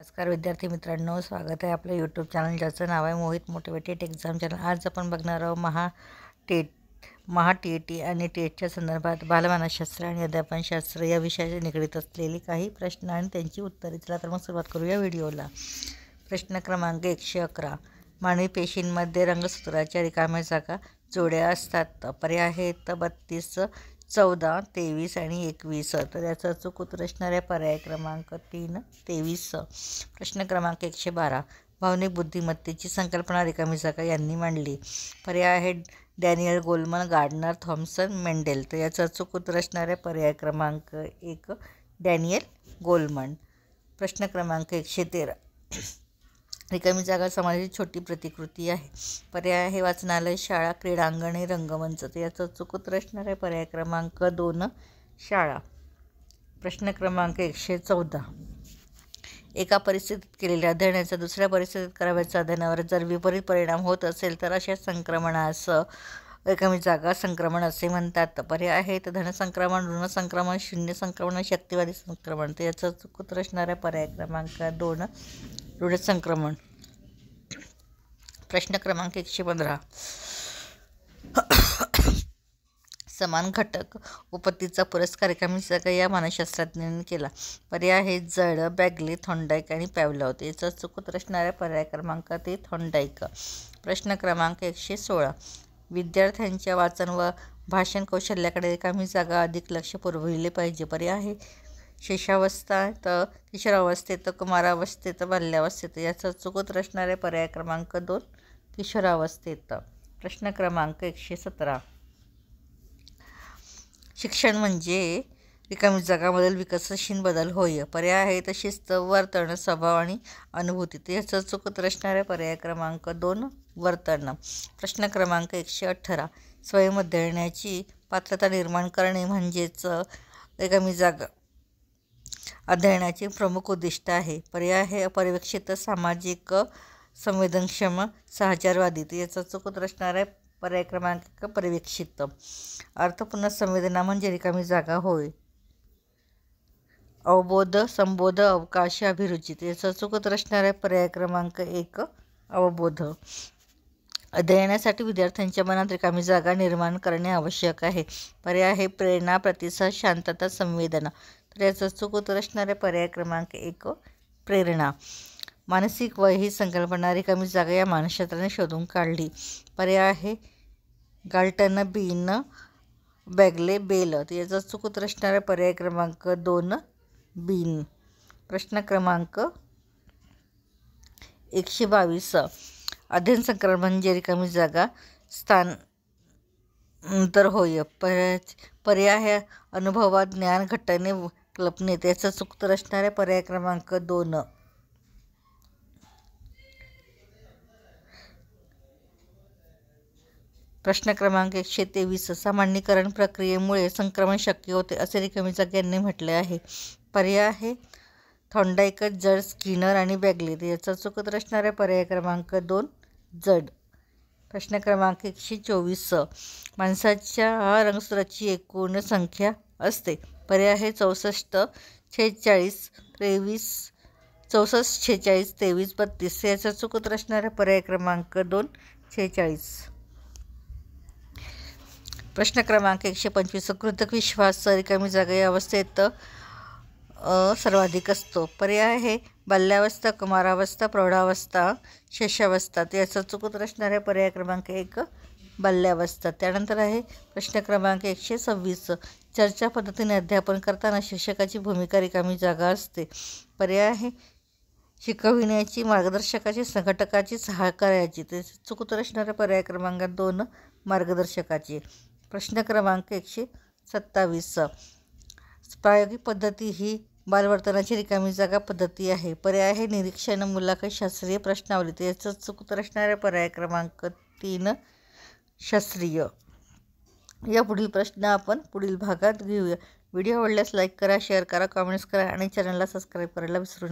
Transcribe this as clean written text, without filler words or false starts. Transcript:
नमस्कार विद्यार्थी मित्रांनो, स्वागत आहे आपल्या यूट्यूब चॅनल ज्याचं नाव आहे मोहित मोटिवेटेड एक्झाम चॅनल। आज आपण बघणार आहोत महा-टी-ई-टी आणि टेटच्या संदर्भात बालमानसशास्त्र आणि अध्यापनशास्त्र या विषयाशी निगडीत असलेली काही प्रश्न आणि त्यांची उत्तरे। चला तर मग सुरुवात करूया व्हिडिओला। प्रश्न क्रमांक 111, मानवी पेशींमध्ये रंगसूत्राच्या रिकाम्या जागा जोड्या असतात। पर्याय आहेत 32, 14, 23 आणि 21। तर याचा चूक उत्तर असणाऱ्या पर्याय क्रमांक 3, 23। प्रश्न क्रमांक 112, भावनिक बुद्धिमत्तेची संकल्पना रिकामी जागा यांनी मांडली। पर्याय आहेत Daniel Goleman, Gardner, Thomson, Mendel. तर याचा चूक उत्तर असणाऱ्या पर्याय क्रमांक 1, डॅनियल गोलमन। प्रश्न क्रमांक 113, रिकामी जागा समाजाची छोटी प्रतिकृती आहे। पर्याय आहे वाचनालय, शाळा, क्रीडांगणे, रंगमंच। तर याचा चूक उत्तर असणार आहे पर्याय क्रमांक 2, शाळा। प्रश्न क्रमांक 114, एका परिस्थितीत केलेल्या अध्ययनाचा दुसऱ्या परिस्थितीत करावयाच्या अध्ययनावर जर विपरीत परिणाम होत असेल तर अशा संक्रमणास रिकामी जागा संक्रमण असे म्हणतात। पर्याय आहेत धन संक्रमण, ऋण संक्रमण, शून्य संक्रमण, शक्तिवादी संक्रमण। तर याचा चूक उत्तर असणार आहे पर्याय क्रमांक 2, ऋण संक्रमण। प्रश्न क्रमांक 115, समान घटक उपपत्तीचा पुरस्कार रिकामी जागा या मानसशास्त्रज्ञांनी केला। पर्याय आहेत जड, बॅगले, थॉर्नडाईक आणि पॅव्लोव। याचा चूक उत्तर असणाऱ्या पर्याय क्रमांक 3, थॉर्नडाईक। प्रश्न क्रमांक 116, विद्यार्थ्यांच्या वाचन व भाषण कौशल्याकडे रिकामी जागा अधिक लक्ष पुरविले पाहिजे। पर्याय आहे शिशावस्थेत, किशोरावस्थेत, कुमारावस्थेत, बाल्यावस्थेत। याचा चूक उत्तर असणारे पर्याय क्रमांक 2, किशोरावस्थेत। प्रश्न क्रमांक 117, शिक्षण म्हणजे रिकामी जागामधील विकसनशील बदल होय। पर्याय आहेत शिस्त, वर्तन, स्वभाव आणि अनुभूती। तर याचा चूक उत्तर असणारे पर्याय क्रमांक 2, वर्तन। प्रश्न क्रमांक 118, स्वयं अध्ययनाची पात्रता निर्माण करणे म्हणजेच रिकामी जागा अध्ययनाचे प्रमुख उद्दिष्ट आहे। पर्याय आहे अपर्यवेक्षित, सामाजिक, संवेदनक्षम, सहचारवादी। तर याचा चूक उत्तर असणार आहे पर्याय क्रमांक 1, पर्यवेक्षित। अर्थपूर्ण संवेदना म्हणजे रिकामी जागा होय। अवबोध, संबोध, अवकाश, अभिरुची। याचा चूक उत्तर असणार आहे पर्याय क्रमांक 1, अवबोध। अध्ययनासाठी विद्यार्थ्यांच्या मनात रिकामी जागा निर्माण करणे आवश्यक आहे। पर्याय आहे प्रेरणा, प्रतिसाद, शांतता, संवेदना। तर याचा चूक उत्तर असणारे पर्याय क्रमांक 1, प्रेरणा। मानसिक वय ही संकल्पना रिकामी जागा या मानसशास्त्राने शोधून काढली। पर्याय आहे गाल्टन, बीन, बॅगले, बेल। तर याचा चूक उत्तर असणारे पर्याय क्रमांक 2, बीन। प्रश्न क्रमांक 122, अध्ययन संक्रमण म्हणजे रिकामी जागा स्थानांतर होय। पर्याय आहे अनुभवात, ज्ञान, घटने, कल्पने। याचा चूक उत्तर असणारे पर्याय क्रमांक 2। प्रश्न क्रमांक 123, सामान्यीकरण प्रक्रियेमुळे संक्रमण शक्य होते असे रिकामी जागा यांनी म्हटले आहे। पर्याय आहे थॉर्नडाईक, जड, स्किनर आणि बॅगले। याचा चूक उत्तर असणारे पर्याय क्रमांक 2, जड। प्रश्न क्रमांक 124, माणसाच्या रंगसूत्राची एकूण संख्या असते। पर्याय आहे 64, 46, 23, 64, 46, 23, 32। याचा चूक उत्तर असणारे पर्याय क्रमांक 2, 46। प्रश्न क्रमांक 125, कृतक विश्वास रिकामी जागा या अवस्थेत सर्वाधिक असतो। पर्याय आहे बाल्यावस्था, कुमारावस्था, प्रौढावस्था, शैशवावस्था। याचा चूक उत्तर असणारे पर्याय क्रमांक 1, बाल्यावस्था। त्यानंतर आहे प्रश्न क्रमांक 126, चर्चा पद्धतीने अध्यापन करताना शिक्षकाची भूमिका रिकामी जागा असते। पर्याय आहे शिकविण्याची, मार्गदर्शकाची, संघटकाची, सहकार्याची। त्याचे चूक उत्तर असणारे पर्याय क्रमांक 2, मार्गदर्शकाची। प्रश्न क्रमांक 127, प्रायोगिक पद्धती ही बालवर्तनाची रिकामी जागा पद्धती आहे। पर्याय आहे निरीक्षण, मुलाखत, शास्त्रीय, प्रश्नावली। याचं चूक उत्तर असणारे पर्याय क्रमांक 3, शास्त्रीय। या पुढील प्रश्न आपण पुढील भागात घेऊया। व्हिडिओ आवडल्यास लाईक करा, शेअर करा, कमेंट्स करा आणि चॅनलला सबस्क्राईब करायला विसरू नका।